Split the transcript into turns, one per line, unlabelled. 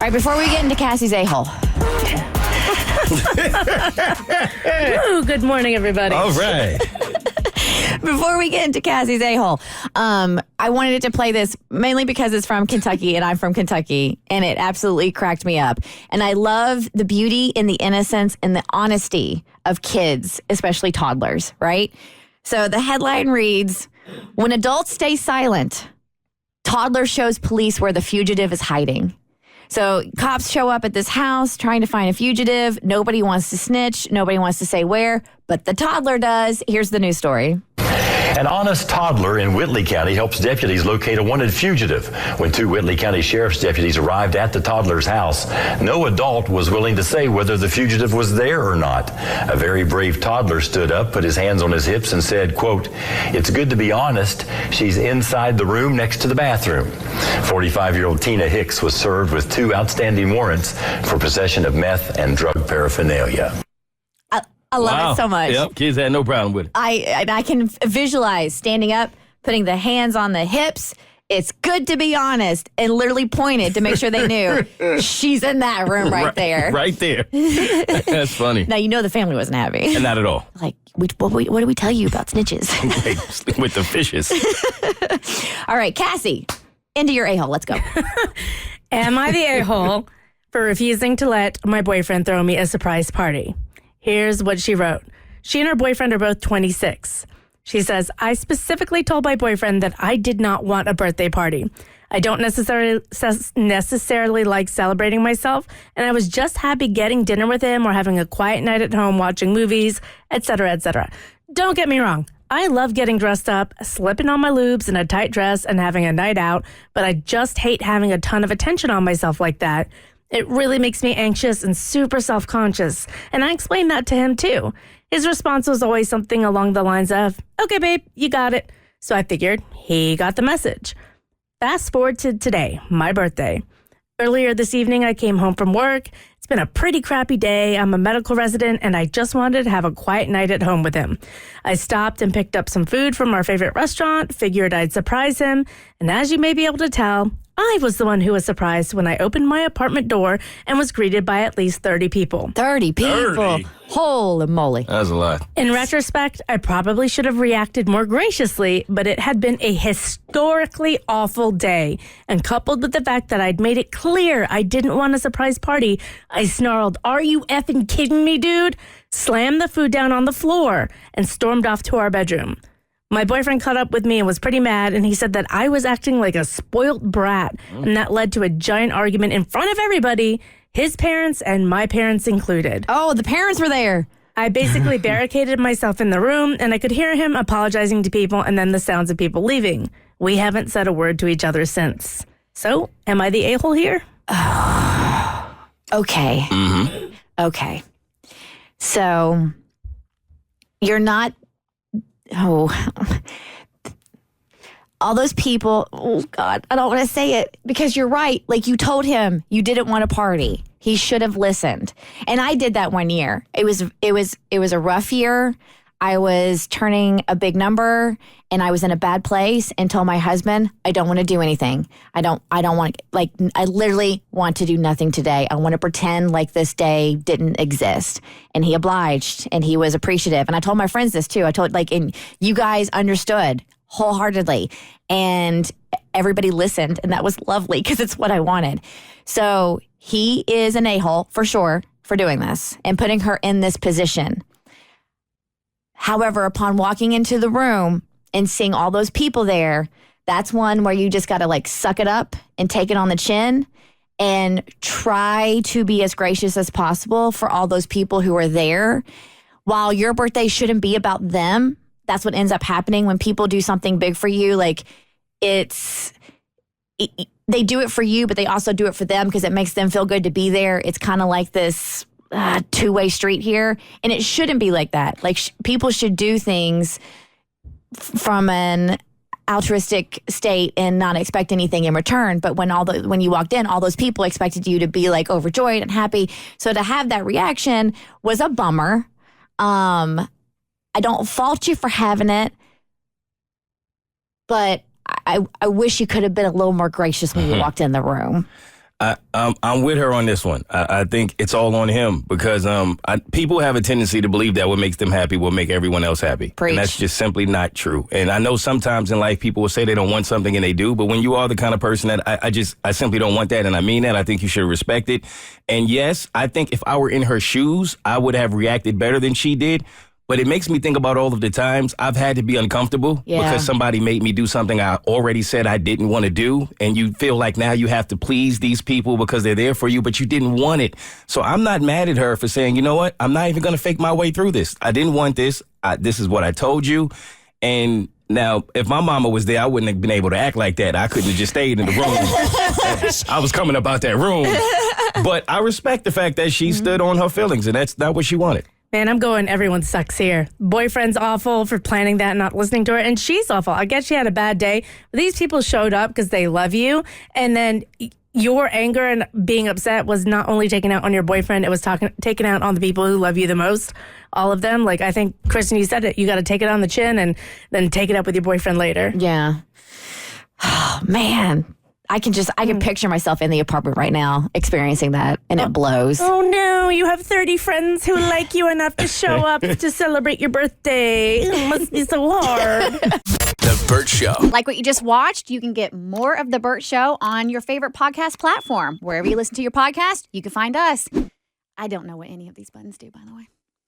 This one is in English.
All right, before we get into Cassie's a-hole.
Ooh, good morning, everybody.
All right.
Before we get into Cassie's a-hole, I wanted to play this mainly because it's from Kentucky and I'm from Kentucky, and it absolutely cracked me up. And I love the beauty and the innocence and the honesty of kids, especially toddlers, right? So the headline reads, "When adults stay silent, toddler shows police where the fugitive is hiding." So cops show up at this house trying to find a fugitive. Nobody wants to snitch. Nobody wants to say where, but the toddler does. Here's the news story.
An honest toddler in Whitley County helps deputies locate a wanted fugitive. When two Whitley County sheriff's deputies arrived at the toddler's house, no adult was willing to say whether the fugitive was there or not. A very brave toddler stood up, put his hands on his hips, and said, quote, "It's good to be honest. She's inside the room next to the bathroom." 45-year-old Tina Hicks was served with 2 outstanding warrants for possession of meth and drug paraphernalia.
I love it so much.
Yep, kids had no problem with it.
I can visualize standing up, putting the hands on the hips. It's good to be honest, and literally pointed to make sure they knew she's in that room right there.
Right there. That's funny.
Now, you know the family wasn't happy.
Not at all.
Like, what do we tell you about snitches?
Sleep with the fishes.
All right, Cassie, into your a-hole. Let's go.
Am I the a-hole for refusing to let my boyfriend throw me a surprise party? Here's what she wrote. She and her boyfriend are both 26. She says, "I specifically told my boyfriend that I did not want a birthday party. I don't necessarily like celebrating myself, and I was just happy getting dinner with him or having a quiet night at home watching movies, etc., etc. Don't get me wrong. I love getting dressed up, slipping on my lubes in a tight dress, and having a night out, but I just hate having a ton of attention on myself like that. It really makes me anxious and super self-conscious." And I explained that to him too. His response was always something along the lines of, "Okay, babe, you got it." So I figured he got the message. Fast forward to today, my birthday. Earlier this evening, I came home from work. It's been a pretty crappy day. I'm a medical resident, and I just wanted to have a quiet night at home with him. I stopped and picked up some food from our favorite restaurant, figured I'd surprise him, and as you may be able to tell, I was the one who was surprised when I opened my apartment door and was greeted by at least 30 people.
30 people.
30.
Holy moly.
That's a lot.
In retrospect, I probably should have reacted more graciously, but it had been a historically awful day. And coupled with the fact that I'd made it clear I didn't want a surprise party, I snarled, "Are you effing kidding me, dude?" Slammed the food down on the floor and stormed off to our bedroom. My boyfriend caught up with me and was pretty mad, and he said that I was acting like a spoilt brat, and that led to a giant argument in front of everybody, his parents and my parents included.
Oh, the parents were there.
I basically barricaded myself in the room, and I could hear him apologizing to people and then the sounds of people leaving. We haven't said a word to each other since. So, am I the a-hole here?
Okay.
Mm-hmm.
Okay. So, you're not... Oh, all those people, oh God, I don't want to say it because you're right. Like, you told him you didn't want a party. He should have listened. And I did that one year. It was a rough year. I was turning a big number and I was in a bad place and told my husband, I don't want to do anything. I don't want, like, I literally want to do nothing today. I want to pretend like this day didn't exist. And he obliged and he was appreciative. And I told my friends this too. I told, like, and you guys understood wholeheartedly and everybody listened. And that was lovely because it's what I wanted. So he is an a-hole for sure for doing this and putting her in this position. However, upon walking into the room and seeing all those people there, that's one where you just got to, like, suck it up and take it on the chin and try to be as gracious as possible for all those people who are there. While your birthday shouldn't be about them, that's what ends up happening when people do something big for you. Like, they do it for you, but they also do it for them because it makes them feel good to be there. It's kind of like this two-way street here, and it shouldn't be like that. Like, people should do things from an altruistic state and not expect anything in return. But when you walked in, all those people expected you to be, like, overjoyed and happy. So to have that reaction was a bummer. I don't fault you for having it, but I wish you could have been a little more gracious when you walked in the room.
I'm with her on this one. I think it's all on him because people have a tendency to believe that what makes them happy will make everyone else happy.
Preach.
And that's just simply not true. And I know sometimes in life people will say they don't want something and they do, but when you are the kind of person that I simply don't want that, and I mean that, I think you should respect it. And yes, I think if I were in her shoes, I would have reacted better than she did. But it makes me think about all of the times I've had to be uncomfortable because somebody made me do something I already said I didn't want to do. And you feel like now you have to please these people because they're there for you, but you didn't want it. So I'm not mad at her for saying, you know what? I'm not even going to fake my way through this. I didn't want this. This is what I told you. And now, if my mama was there, I wouldn't have been able to act like that. I couldn't have just stayed in the room. I was coming about that room. But I respect the fact that she stood on her feelings, and that's not what she wanted.
Man, I'm going everyone sucks here. Boyfriend's awful for planning that and not listening to her, and she's awful. I guess she had a bad day. But these people showed up because they love you, and then your anger and being upset was not only taken out on your boyfriend, it was taken out on the people who love you the most, all of them. Like, I think, Kristen, you said it. You got to take it on the chin and then take it up with your boyfriend later.
Yeah. Oh, man. I can picture myself in the apartment right now experiencing that, and it blows.
Oh, no. You have 30 friends who like you enough to show up to celebrate your birthday. It must be so hard.
The Bert Show.
Like what you just watched, you can get more of The Bert Show on your favorite podcast platform. Wherever you listen to your podcast, you can find us. I don't know what any of these buttons do, by the way.